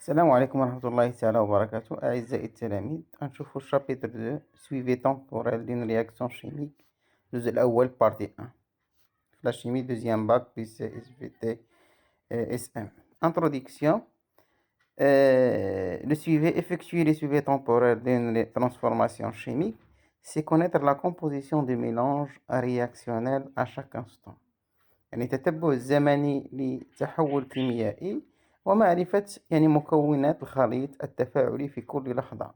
السلام عليكم ورحمة الله تعالى وبركاته أعزائي التلاميذ غنشوفو الشابتر دو سويفي طومبوريل دون رياكسيون شيميك الجزء الأول بارتي أن في لا شيمي دوزيام باك بي سي اس في تي اس ام Introduction. Le suivi, effectuer les suivis temporaires d'une transformation chimique, c'est connaître la composition du mélange réactionnel à chaque instant. يعني تتبع الزمني لتحول كيميائي ومعرفة مكونات الخليط التفاعلي في كل لحظة،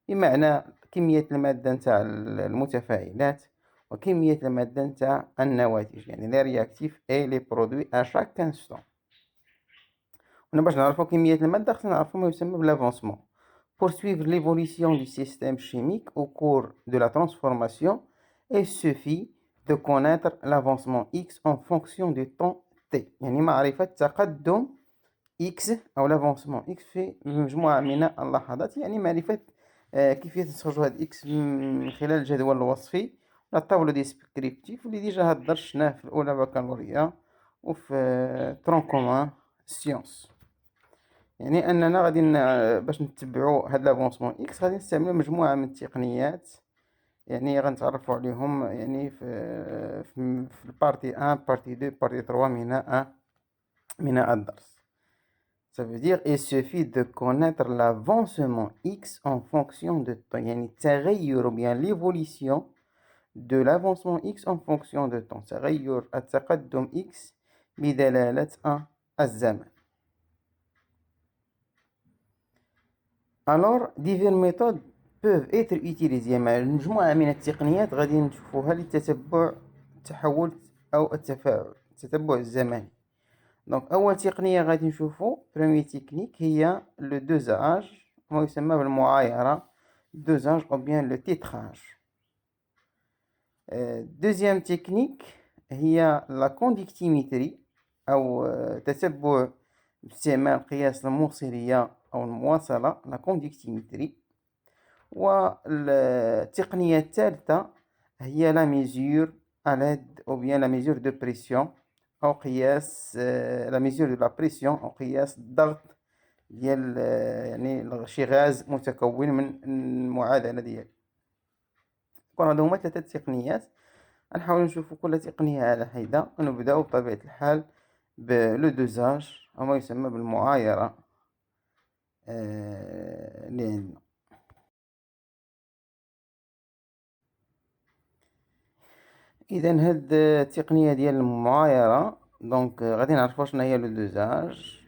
بمعنى كمية المادة نتاع المتفاعلات وكمية المادة نتاع النواتج، يعني لي رياكتيف اي لي برودوي ا شاك انستون. هنا باش نعرفو كمية المادة خصنا نعرفو ما يسمى بلافونسمون. Poursuivre l'évolution du système chimique au cours de la transformation et suffit de connaître l'avancement X en fonction du temps T. يعني معرفة تقدم X أو l'avancement X في مجموعة من اللحظات، يعني معرفة كيفية نستخرجو هاد X من خلال الجدول الوصفي ولا الطابلو ديسكريبتيف اللي ديجا هاد درشناه في الأولى بكالوريا وفي ترون كومان سيونس. يعني أننا غادي باش نتبعو هاد لافونسمون إكس غادي نستعملو مجموعة من التقنيات، يعني غنتعرفو عليهم يعني في البارتي أن بارتي دو بارتي تروا من الدرس. Ça veut dire il suffit de connaître l'avancement X en fonction de temps، يعني التغير ou bien l'évolution de l'avancement X en fonction de temps، تغير التقدم X بدلالة الزمن. Alors diverses méthodes peuvent être utilisées، مع مجموعة من التقنيات غادي نشوفوها لتتبع التحول أو التتبع الزمني. دونك أول تقنية غادي نشوفو بروميي تكنيك هي لو دوزاج، ما يسمى بالمعايرة، دوزاج أو بيان لو تيتراج. دوزيام تكنيك هي لا كونديكتيميتري أو تتبع باستعمال قياس الموصلية أو المواصلة، لا كونديكتيميتري. والتقنية الثالثة هي لا ميزور ألاد أو بيان لا ميزور دو بريسيون أو قياس لا ميزور دو لا بريسيون أو قياس الضغط ديال يعني شي غاز متكون من المعادلة ديالو. كون هادو هما ثلاثة تقنيات، غنحاولو نشوفو كل تقنية على حدة ونبداو بطبيعة الحال بلو دوزاج أو ما يسمى بالمعايرة اللي عندنا. إذا هاد التقنية ديال المعايرة دونك غادي نعرفو شنو هي لو دوزاج،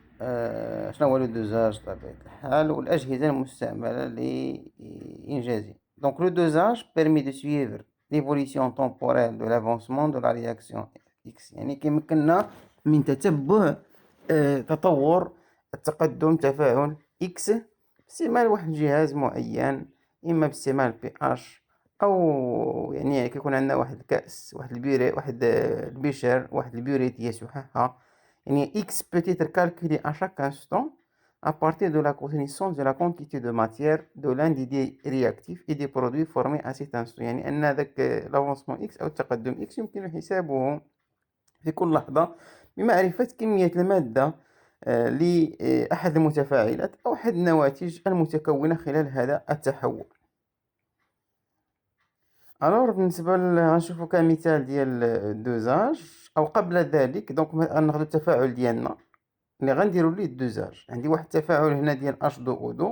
شنو هو لو دوزاج بطبيعة الحال والأجهزة المستعملة لإنجازه. دونك لو دوزاج permet de suivre l'évolution temporelle de l'avancement de la réaction X، يعني كيمكننا من تتبع تطور التقدم تفاعل X باستعمال واحد الجهاز معين، إما باستعمال pH او يعني كيكون عندنا واحد الكأس، واحد البيري، واحد البيشر، واحد البيوريت يسوحها. يعني X peut être calculé à chaque instant à partir de la connaissance de la quantité de matière de l'un des réactifs et des produits formés à cet instant. يعني أن ذاك l'avancement X أو التقدم X يمكن حسابه في كل لحظة بمعرفة كمية المادة لأحد المتفاعلات أو أحد النواتج المتكونة خلال هذا التحول. الوغ بالنسبة غنشوفو كمثال ديال الدوزاج أو قبل ذلك. دونك غناخدو التفاعل ديالنا اللي غنديرو ليه الدوزاج. عندي واحد التفاعل هنا ديال H2O2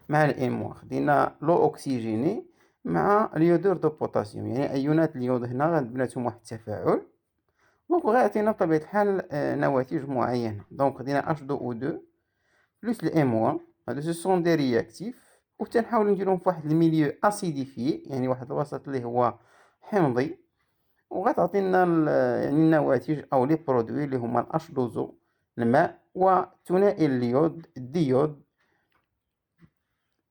مع الإيموا، خدينا لو أكسجيني مع اليودور دو بوتاسيوم، يعني أيونات اليود هنا غنبناتهم واحد التفاعل، دونك غيعطينا بطبيعة الحال نواتج معينة. دونك خدينا H2O2 بلس الإيموا، هادو سو سون دي رياكتيف، وتنحاولو نديرهم في واحد الميليو اسيديفي، يعني واحد الوسط اللي هو حمضي، وغتعطينا يعني النواتج او لي برودوي اللي هما الاشدوزو الماء وثنائي اليود الديود.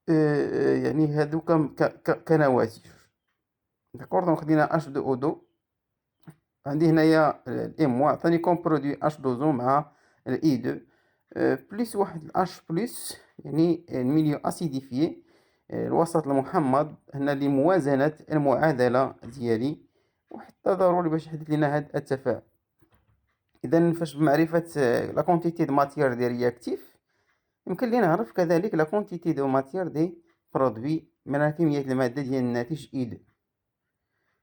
يعني هادو كنواتج. داكور، دونك خدينا H2O2، عندي هنايا الام عطاني كوم برودوي H2O مع الاي 2 بلس واحد الاش بلس، يعني الميليو اسيديفي، الوسط المحمض هنا لموازنة المعادلة ديالي، وحتى ضروري باش يحدث لنا هاد التفاعل. اذا فاش بمعرفة لا كونتيتي دو ماتيير دي رياكتيف يمكن لي نعرف كذلك لا كونتيتي دو ماتيير دي برودوي، من كمية المادة ديال الناتج إي2،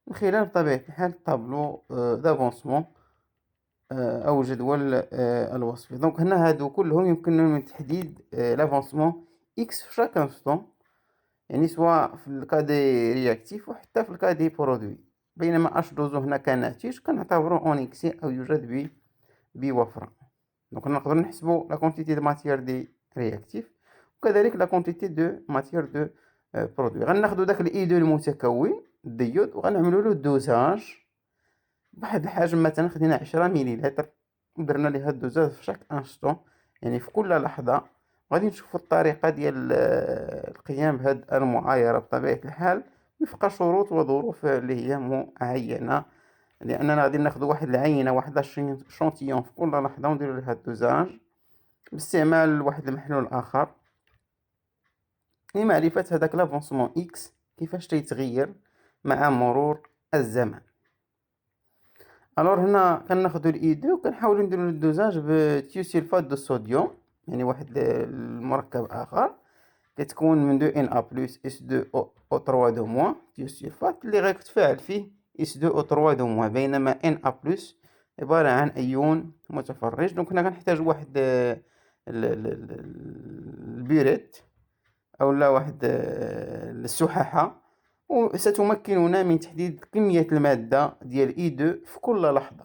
من خلال بطبيعة الحال طابلو دافونسمون أو جدول الوصف. دونك هنا هادو كلهم يمكننا من تحديد لافونسمون إكس في شاك انستون، يعني سواء في الكا دي رياكتيف وحتى في الكا دي برودوي. بينما اش دوزو هنا كناتج كنعتبرو اون اكسي او يوجد بوفرة. دونك نقدر نحسبو لا كونتيتي دو ماتيير دي رياكتيف وكذلك لا كونتيتي دو ماتيير دو برودوي. غناخدو داك الاي دو المتكون الديود وغنعملو له دوزاج بواحد الحجم، مثلا خدينا 10 مليلتر ودرنا ليها الدوزاج في شاك انستون، يعني في كل لحظة. غادي نشوفو الطريقة ديال القيام بهاد المعايرة بطبيعة الحال وفق شروط وظروف اللي هي معينة، لأننا غادي ناخدو واحد العينة، واحد شونتيون في كل لحظة ونديرو ليها الدوزاج باستعمال واحد المحلول آخر لمعرفة هداك لافونسمون إكس كيفاش تيتغير مع مرور الزمن. الوغ هنا كناخدو الاي دو وكنحاولو نديرو الدوزاج بتيوسيلفات دو الصوديوم، يعني واحد المركب اخر كتكون من 2 ان ا بلس اس 2 او 3 دو موان تيوسيلفات اللي غيتفاعل فيه اس 2 او 3 دو موان، بينما ان ا بلس عبارة عن ايون متفرج. دونك هنا كنحتاج واحد البيريت او لا واحد السحاحة، وستمكننا من تحديد كمية المادة ديال E2 في كل لحظة.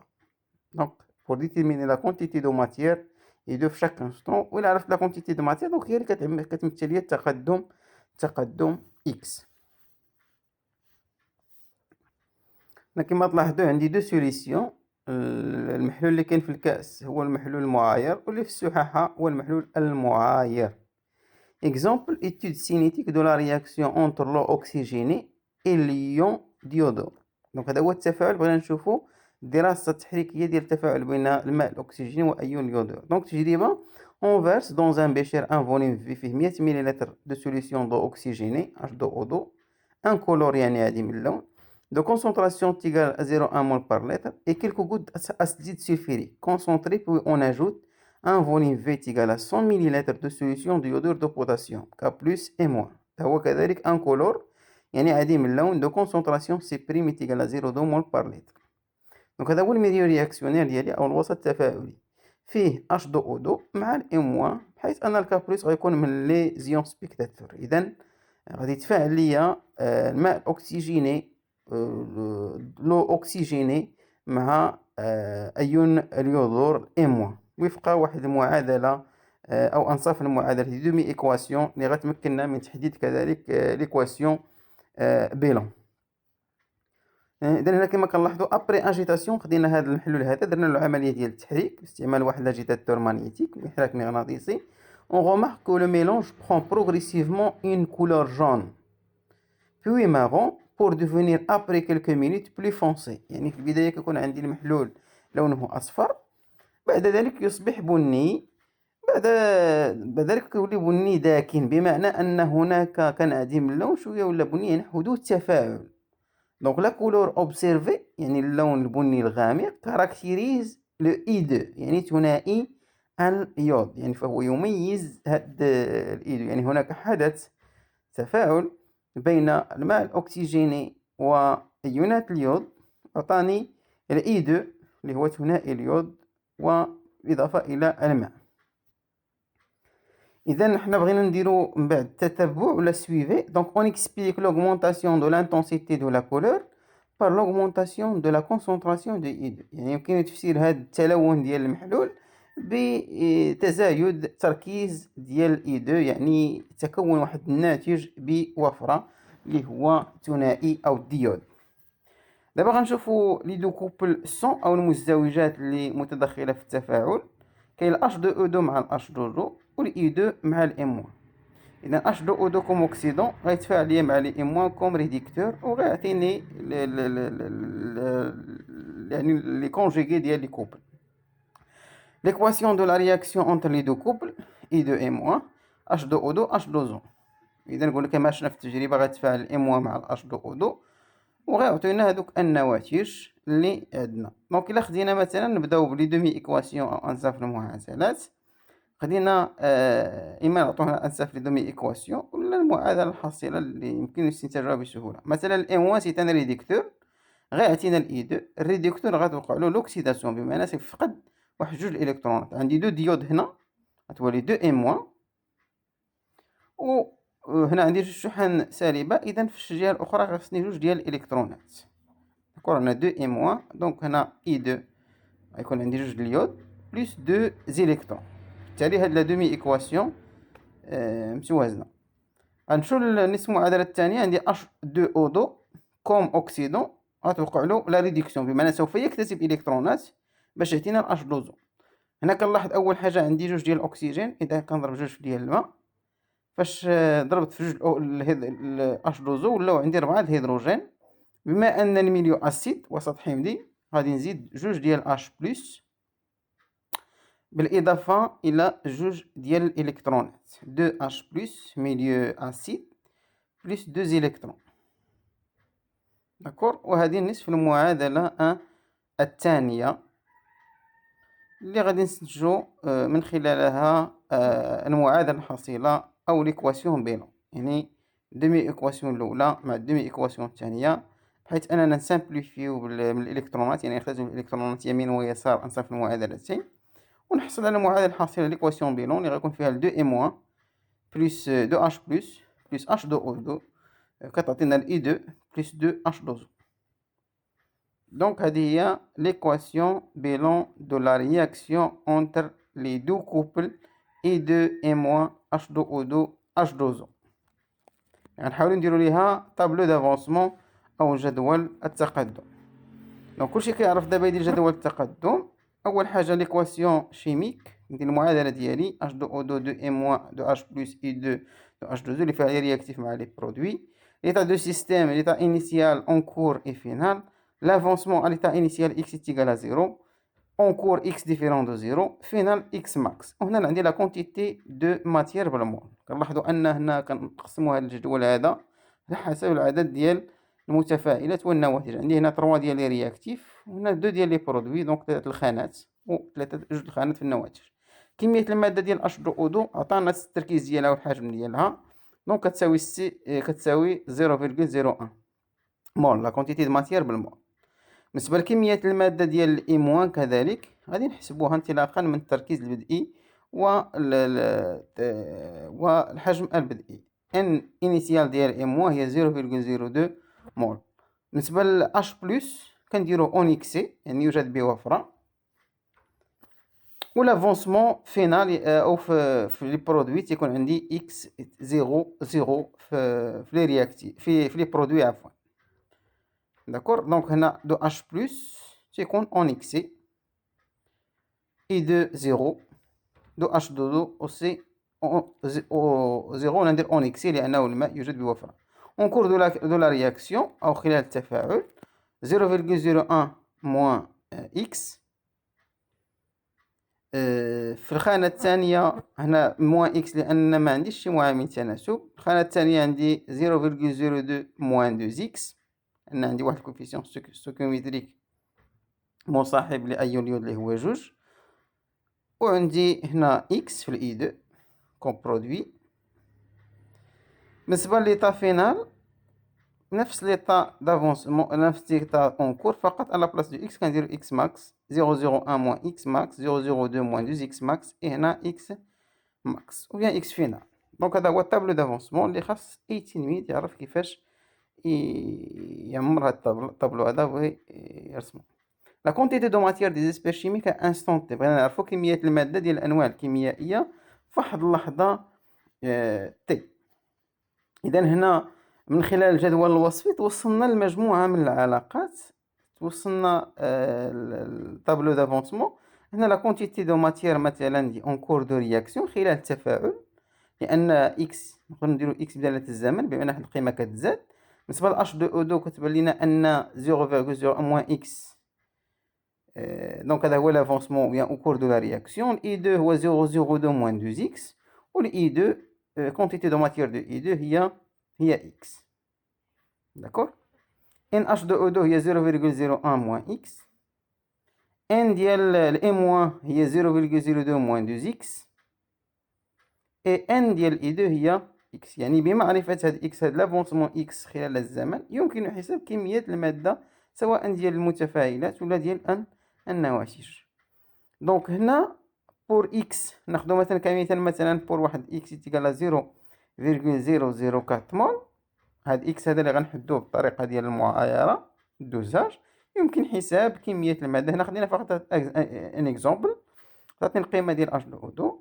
دونك pour déterminer la quantité de matière E2 في chaque instant، وإلا عرفت la quantité de matière دونك هي اللي كتمثل لي التقدم X. كما تلاحظوا عندي دو سوليسيون، المحلول اللي كاين في الكأس هو المحلول المعاير واللي في السحاحة هو المحلول المعاير. Exemple, étude cinétique de la réaction entre l'eau oxygénée et l'ion d'iodore. دونك هذا هو التفاعل، بغينا نشوفو الدراسة التحريكية ديال التفاعل بين الماء الأكسجيني وأيون اليودور. دونك تجربة، on verse dans un bécher un volume V فيه 100 مليلتر de solution d'eau oxygénée H2O2 incolore يعني عديم اللون de concentration égale à 0,1 mol par litre et quelques gouttes d'acide sulfurique concentré, puis on ajoute un volume V égale à 100 ml de solution d'iodure de potassium K plus et moins. هو كذلك incolore يعني عديم اللون de concentration C' égale à 0,2 mol par litre. دونك هذا هو الميليو رياكسيونير ديالي او الوسط التفاعلي، فيه H2O2 مع ال M- بحيث ان الكا بلس غيكون من لي زيون سبيكتاتور. اذا غادي يتفاعل ليا الماء الاكسجيني لو اوكسيجيني مع ايون اليودور M- وفق واحد المعادله او انصاف المعادله دي دومي ايكواسيون اللي غتمكننا من تحديد كذلك ليكواسيون بيلون. اذا هنا كما كنلاحظوا ابري اجيتاسيون خدينا هذا المحلول هذا درنا له عمليه ديال التحريك باستعمال واحد لاجيتاتور مغنيتيك محرك مغناطيسي. on remarque que le mélange prend progressivement une couleur jaune puis marron pour devenir après quelques minutes plus foncé. يعني في البدايه كيكون عندي المحلول لونه اصفر، بعد ذلك يصبح بني، بعد ذلك كيولي بني داكن، بمعنى ان هناك كان عديم اللون شويه ولا بني، يعني حدوث تفاعل. دونك لا كولور اوبسيرفي يعني اللون البني الغامق كاركتيريز لو اي 2 يعني ثنائي اليود، يعني فهو يميز هاد الاي 2، يعني هناك حدث تفاعل بين الماء الاكسجيني وايونات اليود اعطاني الاي 2 اللي هو ثنائي اليود واضافه الى الماء. اذا حنا بغينا نديرو من بعد التتبع ولا سويفي. دونك اون اكسبليك l'augmentation de l'intensité de la couleur par l'augmentation de la concentration de I2. يعني يمكن تفسير هذا التلون ديال المحلول بتزايد تركيز ديال I2، يعني تكون واحد الناتج بوفرة اللي هو ثنائي او الديود. دابا غنشوفوا لي دو كوبل سون او المزدوجات اللي متدخله في التفاعل. كاين H2O2 مع H2O وال E2 مع ال M-. اذا H2O2 كوم اوكسيدون غيتفاعل ليا مع لي M- كوم ريديكتور وغيعطيني يعني لي كونجيغي ديال لي كوبل. ليكواسيون دو لا رياكسيون اونتر لي دو كوبل E2 M- H2O2 H2O. اذا نقول لك كما شفنا في التجربه غيتفاعل ال M- مع ال H2O2 وغيعطينا هذوك النواتج اللي عندنا. دونك الا خدينا مثلا نبداو بلي دومي ايكواسيون او انصاف المعادلات، خلينا إما نعطوها أنساف لي دومي إيكواسيون ولا المعادلة الحاصلة اللي يمكن استنتاجها بسهولة. مثلا الإم1 سي ان ريديكتور، غيعطينا الإي دو. الريديكتور غتوقع له لوكسيداسيون، بمعنى سيفقد واحد جوج الإلكترونات. عندي دو ديود هنا غتولي دو إم1، و هنا عندي جوج شحن سالبة، إذا في الجهة الأخرى خصني جوج ديال الإلكترونات. داكور، هنا دو إم1، دونك هنا إي دو غيكون عندي جوج اليود بلس دو زيليكترون. بالتالي هاد لا دومي إيكواسيون متوازنة. غنمشيو لنصف المعادلة الثانية. عندي اش دو او دو كوم اوكسيدون، غتوقع له لا ريدكسيون، بمعنى سوف يكتسب الكترونات باش يعطينا الاش دوزو. هنا كنلاحظ اول حاجة عندي جوج ديال الاكسجين، اذا كنضرب جوج ديال الماء، فاش ضربت في جوج الاش دوزو ولاو عندي 4 الهيدروجين. بما ان الميليو اسيد وسط حمضي، غادي نزيد جوج ديال اش بلس بالإضافة إلى جوج ديال الإلكترونات، دو اش بلس ميليو أسيد بلس دو زيليكترون. داكور، وهذه نصف المعادلة الثانية اللي غادي نستنتجو من خلالها المعادلة الحاصلة أو ليكواسيون بيلون، يعني دومي إيكواسيون الأولى مع دومي إيكواسيون الثانية، بحيث أننا نسامبليفيو من الإلكترونات، يعني نختزل الإلكترونات يمين ويسار أنصاف المعادلتين، ونحصل على المعادلة الحاصلة ليكواسيون بيلون اللي غيكون فيها دو إم1 بلس دو اش بلس بلس اش دو او دو كتعطينا الاي دو بلس دو اش دوزو. دونك هذه هي ليكواسيون بيلون دو لا رياكسيون اونتر لي دو كوبل اي دو إم1 اش دو او دو اش دوزو. يعني نحاولو نديرو ليها طابلو دافونسمون او جدول التقدم. دونك كلشي كيعرف دابا يدير جدول التقدم. اول حاجه ليكواسيون شيميك، ندير المعادله ديالي اش دو او دو دو ام1 دو اش بلس اي دو دو اش دو اللي فيها لي رياكتيف مع لي برودوي. ليتا دو سيستيم، ليتا انيسيال اون كور اي فينال. لافونسمون ليتا انيسيال اكس ايكال زيرو، اون كور اكس ديفيرون دو زيرو، فينال اكس ماكس. وهنا عندي لا كونتيتي دو ماتيير بالمول. كنلاحظوا ان هنا كنقسموا هذا الجدول هذا على حسب العدد ديال المتفاعلات والنواتج. عندي هنا 3 ديال لي رياكتيف، وهنا 2 ديال لي برودوي، دونك 3 الخانات و3 جوج الخانات في النواتج. كمية المادة ديال اش دو او دو عطانا التركيز ديالها والحجم ديالها، دونك كتساوي 0.01 مول، لا كونتيتي دو ماتيير بالمول. بالنسبة لكمية المادة ديال الإم1 كذلك غادي نحسبوها انطلاقا من التركيز البدئي والحجم البدئي. ان انيسيال ديال إم1 هي 0.02 مول. بالنسبة ل H بلس كنديرو اون اكسي، يعني يوجد بوفرة، و لافونسمون فينال او في لي برودوي تيكون عندي اكس 0 في لي رياكتيف في لي برودوي عفوا. داكور، دونك هنا دو اش بلس تيكون اون اكسي، اي دو 0 دو اش دو اوسي او 0 ندير اون اكسي لانه الماء يوجد بوفرة. اون كور دو لا رياكسيون او خلال التفاعل 0.01 موان اكس. في الخانة الثانية هنا موان اكس لأن ما عنديش شي معامل تناسب. الخانة الثانية عندي 0.02 موان 2 اكس، لأن عندي واحد الكوفيسيون ستوكيومتريك مصاحب لأيون اللي هو جوج، وعندي هنا اكس في الإي دو كوم برودوي. بالنسبة ليطا فينال نفس ليطا دافونسمون، نفس ليطا اون كور، فقط على بلاص دو اكس كندير اكس ماكس 0.01 موان اكس ماكس 0.02 موان 2 اكس ماكس، اي هنا اكس ماكس و بيان اكس فينال. دونك هذا هو الطابلو دافونسمون اللي خاص اي تلميذ يعرف كيفاش يعمر هاد الطابلو هذا ويرسمو. لا كونتيتي دو ماتيير دي زيسبير شيميك انستون تي، بغينا نعرفو كمية المادة ديال الأنواع الكيميائية فواحد اللحظة تي. إذا هنا من خلال الجدول الوصفي توصلنا لمجموعة من العلاقات، توصلنا الطابلو دافونسمون. هنا لا كونتيتي دو ماتيير مثلا دي اون كور دو رياكسيون خلال التفاعل، لأن إكس نقدر نديرو إكس بدالة الزمن بما أن واحد القيمة كتزاد. بالنسبة ل H2O2 كتبان لينا أن 0.0 موان إكس، دونك هذا هو لافونسمون بيان أو كور دو لا رياكسيون. إي 2 هو 0.02 موان 2 إكس، و إي 2 كونتيتي دو ماتيير دو إي 2 هي إكس. داكور، ان H2O2 هي 0.01 موان إكس، ان ديال الإم1 هي 0.02 موان 2 إكس، اي ان ديال اي دو هي اكس. يعني بمعرفة هاد اكس، هاد لافونسمون اكس خلال الزمن، يمكن حساب كمية المادة سواء ديال المتفاعلات ولا ديال النواتج. دونك هنا بور اكس ناخدو مثلا كمثال، مثلا بور واحد اكس تيكالا 0.004 مول. هاد اكس هذا اللي غنحدوه بالطريقة ديال المعايرة الدوزاج، يمكن حساب كمية المادة. هنا خدينا فقط ان اكزومبل، تعطيني القيمة ديال اش دو او دو،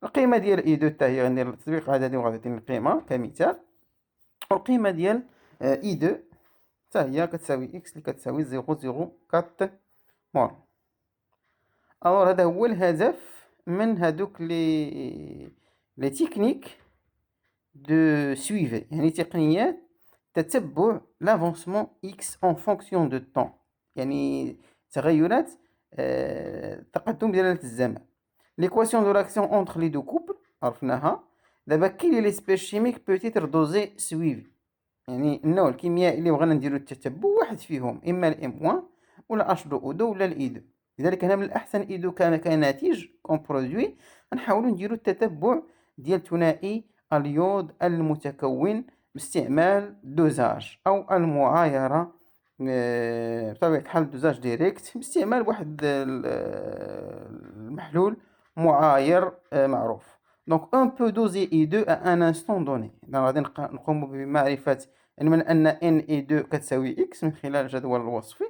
القيمة ديال اي دو حتى هي غندير التطبيق هذا وغتعطيني القيمة كمثال، والقيمة ديال اي دو حتى هي كتساوي اكس اللي كتساوي 0.04 مول. الوغ هذا هو الهدف من هادوك لي تكنيك دو سويفي، يعني تقنيات تتبع لافونسمون اكس اون فونكسيون دو طون، يعني تغيرات تقدم دلالة الزمن. ليكواسيون دو لاكسيون اونتر لي دو كوبل عرفناها. دابا كاين لي سبيس شيميك بوتيتر دوزي سويفي، يعني النوع الكيميائي اللي بغينا نديرو التتبع واحد فيهم، اما الام وان ولا اش دو او دو ولا الاي دو. لذلك هنا من الاحسن اي دو كان كناتج كون برودوي نحاولو نديرو التتبع ديال ثنائي اليود المتكون باستعمال دوزاج او المعايرة بطبيعة الحال دوزاج ديريكت باستعمال واحد المحلول معاير معروف. دونك اون بو دوزي اي دو ا ان انستون دوني. غادي نقوم بمعرفة من ان اي دو كتساوي اكس من خلال الجدول الوصفي.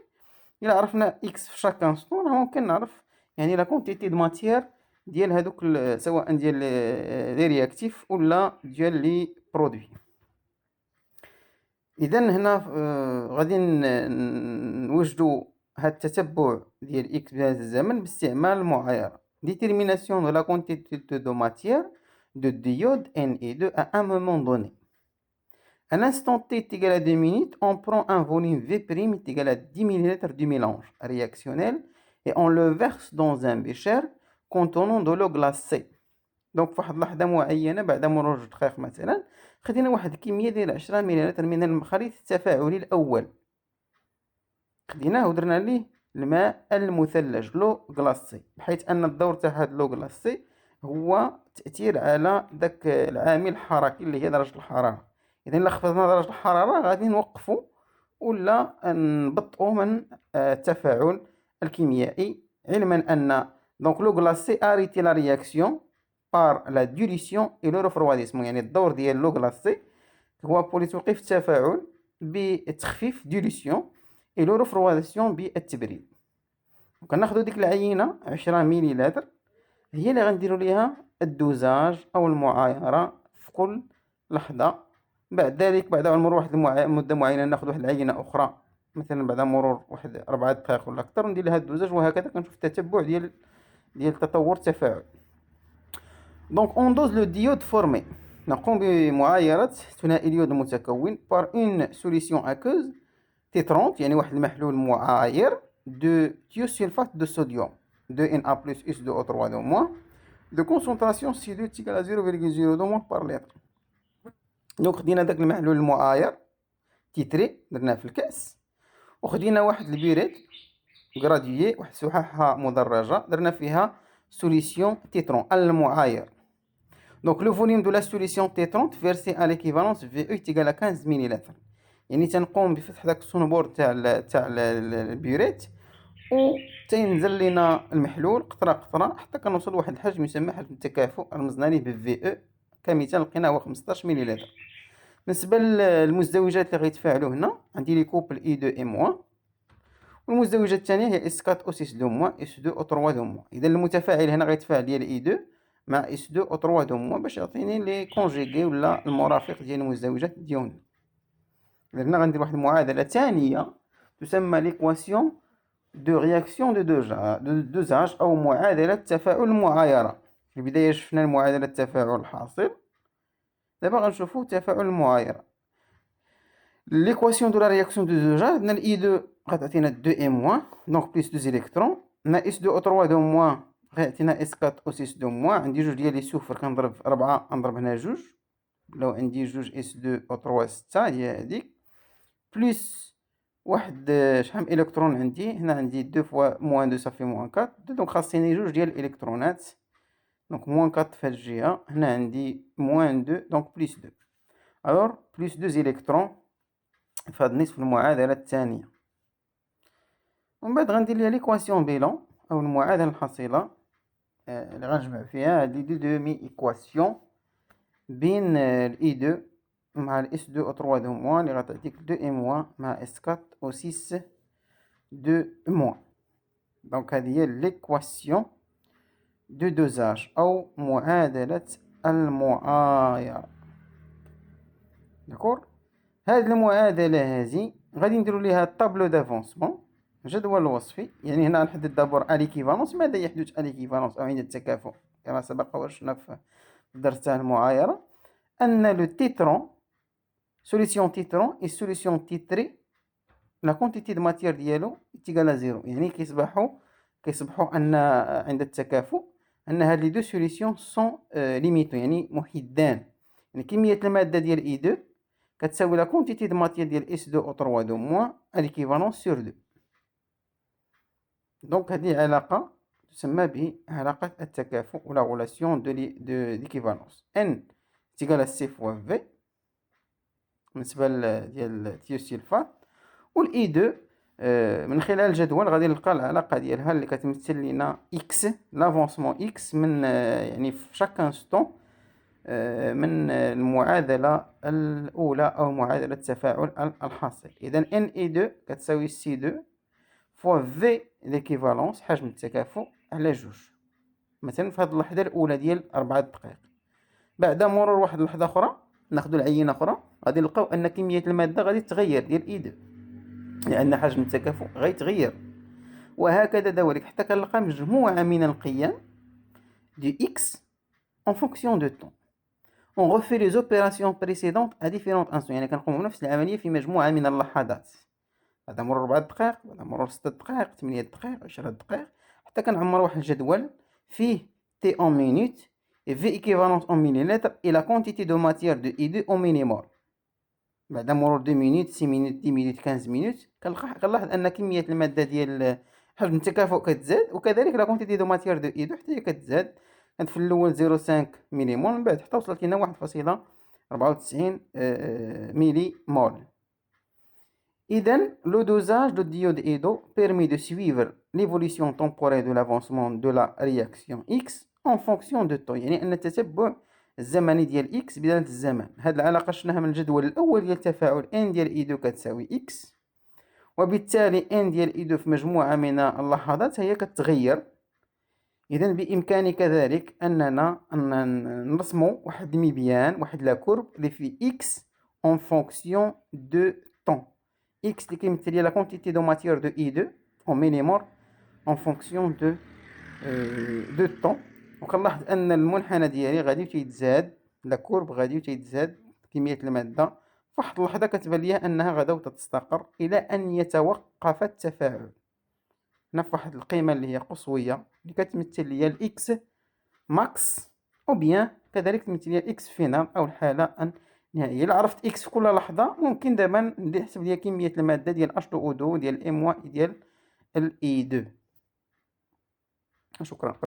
الى عرفنا اكس في شاك انستون ممكن نعرف يعني لا كونتيتي دو ماتيير ديال هادوك سواء ديال لي رياكتيف ولا ديال لي برودوي. اذا هنا غادي نوجدوا هاد التتبع ديال اكس بهذا الزمن باستعمال المعايره ديتيرميناسيون دو لا كونتيتي دو ماتيير دو ديود Na2 à un moment donné. À l'instant t est égal à 2 minutes, on prend un volume V' est égal à 10 ml du mélange réactionnel et on le verse dans un bécher contenant de l'eau glacée. دونك فواحد اللحظة معينة بعد مرور 2 دقائق مثلا خدينا واحد الكمية ديال 10 ملل من المخليط التفاعلي الأول، خديناه ودرنا ليه الماء المثلج لو غلاسي، بحيث أن الدور تاع هاد لو غلاسي هو تأثير على داك العامل الحركي اللي هي درجة الحرارة. إذا إلا خفضنا درجة الحرارة غادي نوقفو ولا نبطئو من التفاعل الكيميائي، علما أن دونك لو غلاسي أريتي لا رياكسيون بار لا ديليسيون اي لو ريفرواديسمون. يعني الدور ديال لو غلاسي هو بولي توقف التفاعل بتخفيف ديليسيون اي لو ريفرواديسيون بالتبريد. كناخدو ديك العينه 10 مليلتر هي اللي غنديرو ليها الدوزاج او المعايره في كل لحظه. بعد ذلك بعد مرور واحد مده معينه ناخذ واحد العينه اخرى مثلا بعد مرور واحد 4 دقائق ولا اكثر ندير لها الدوزاج، وهكذا كنشوف التتبع ديال تطور التفاعل. دونك اون دوز لو ديود فورمي، نقوم بمعايرة ثنائي اليود المتكون بار اون سوليسيون اكوز تي 30، يعني واحد المحلول معاير دو تيوسيلفات دو صوديوم 2Na plus H2O3 دو موان دو كونسونطراسيون سي دو تيكال 0,02 مول بار لتر. دونك خدينا داك المحلول المعاير تيتري درناه في الكأس، وخدينا واحد البيريت غراديي واحد سحاحة مدرجة درنا فيها سوليسيون تيترون المعاير. Donc le volume de la solution T30 versé à l'équivalence VE est égal à 15 ml. يعني تنقوم بفتح داك الصنبور تاع البيوريت وتنزل لنا المحلول قطره قطره حتى كنوصل لواحد الحجم يسمى حجم التكافؤ، رمزنا ليه بالفي او كمثال لقينا هو 15 ملل. بالنسبه للمزدوجات اللي غيتفاعلوا هنا عندي لي كوبل اي 2 ام 1، والمزدوجه الثانيه هي اس 4 او 6 دو موان اس 2 او 3 دو موان. اذا المتفاعل هنا غيتفاعل ديال اي 2 مع اس 2 او 3 دو موان باش يعطيني لي كونجيغي ولا المرافق ديال المزدوجات ديالنا. هنا غندير واحد المعادله ثانيه تسمى ليكواسيون دو رياكسيون دو دوزاج او معادله تفاعل المعايره. في البدايه شفنا المعادله التفاعل الحاصل، دابا غنشوفوا تفاعل المعايره. ليكواسيون دو لا رياكسيون دو دوزاج عندنا الاي 2 غتعطينا 2 ام موان دونك بليس 2 الكترون مع اس 2 او 3 دو موان غيعطينا اس 4 او 6 دو موان. عندي جوج ديال لي صفر كنضرب في 4 نضرب هنا جوج، لو عندي جوج اس 2 او 3 6 هي هذيك بليس واحد شحال من الكترون عندي هنا، عندي 2 فوا موان 2 صافي موان 4 دونك خاصني جوج ديال الالكترونات دونك موان 4 في هاد الجهة، هنا عندي موان 2 دونك بليس 2. الوغ بليس 2 إلكترون في هاد النصف المعادلة الثانية. ومن بعد غندير ليها ليكواسيون بيلون أو المعادلة الحاصلة اللي غنجمع فيها هاد لي دو دومي إيكواسيون بين الإي 2 مع الإس 2 أو 3 دو موان اللي غتعطيك 2 إي موان مع إس 4 أو 6 دو موان. دونك هذه هي ليكواسيون دو دوزاج أو معادلة المعايرة. داكور. هاد المعادلة هذه غادي نديرو ليها طابلو دافونسمون، جدول وصفي. يعني هنا نحدد دابور اليكيفالونس. ماذا يحدث اليكيفالونس أو عند التكافؤ؟ كما سبق وشفنا في الدرس تاع المعايرة أن لو تيترون سوليسيون تيترون اي سوليسيون تيتري لا كونتيتي دو ماتيير ديالو تيكالا زيرو. يعني كيصبحوا أن عند التكافؤ أن هاد لي دو سوليسيون سون ليميتو، يعني محدان. يعني كمية المادة ديال إي 2 كتساوي لا كونتيتي دو ماتيير ديال إس 2 أو 3 دو موان اليكيفالونس سور 2. دونك هذه علاقة تسمى بعلاقة التكافؤ ولا غولاسيون دو ليكيفالونس. ان تيكالا سي فوا في بالنسبة ديال الثيوسيلفات. والاي 2 من خلال الجدول غادي نلقى العلاقة ديالها اللي كتمثل لنا اكس لافونسمون اكس من يعني في شاك انستون من المعادلة الأولى أو معادلة التفاعل الحاصل. إذا ان اي 2 كتساوي سي 2 فوا في ليكيفالونس حجم التكافؤ على جوج. مثلا في هذه اللحظة الأولى ديال 4 دقائق. بعد مرور واحد اللحظة أخرى ناخدو العينة أخرى غادي نلقاو أن كمية المادة غادي تغير ديال إي 2 لأن حجم التكافؤ غيتغير. وهكذا دواليك حتى كنلقى مجموعة من القيم دو إكس en fonction de temps. On refait les opérations précédentes à différents instants. يعني كنقوموا بنفس العملية في مجموعة من اللحظات. بعد مرور 4 دقائق، بعد مرور 6 دقائق، 8 دقائق، 10 دقائق، حتى كنعمر واحد الجدول فيه T en minutes et V équivalence en millilitres et la quantité de matière de I2 au minimum. بعد مرور 2 مينوت، 6 مينوت، 10 مينوت، 15 مينوت كنلاحظ ان كميه الماده ديال حجم التكافؤ كتزاد، وكذلك لا كونتيتي دو ماتيير دو اي 2 حتى هي كتزاد. كانت في الاول 0.5 ملي مول، من بعد حتى وصلت لنا 1.94 ملي مول. اذا لو دوزاج دو ديود ايدو بيرمي دو سويفر ليفوليسيون temporelle دو لافونسمون دو لا رياكسيون اكس en fonction de temps. يعني ان التتبع الزمني ديال اكس بدالة الزمن. هاد العلاقة شفناها من الجدول الأول ديال التفاعل ان ديال اي 2 كتساوي اكس، وبالتالي ان ديال اي 2 في مجموعة من اللحظات هي كتغير. إذا بإمكاني كذلك أننا نرسمو واحد المبيان، واحد لا كورب اللي فيه اكس en fonction de temps. اكس اللي كيمثل لي لا كونتيتي دو ماتيير دو اي 2 en millimole en fonction de temps. وكنلاحظ ان المنحنى ديالي غادي تيتزاد، لا كورب غادي تيتزاد كميه الماده. فواحد اللحظه كتبان ليا انها غدا تستقر الى ان يتوقف التفاعل هنا في واحد القيمه اللي هي قصويه اللي كتمثل ليا الاكس ماكس، او بيان كذلك تمثل ليا الاكس فينال او الحاله النهائيه. الا عرفت اكس في كل لحظه ممكن دابا نحسب ليا كميه الماده ديال H2O2 ديال ام ديال الاي 2. شكرا.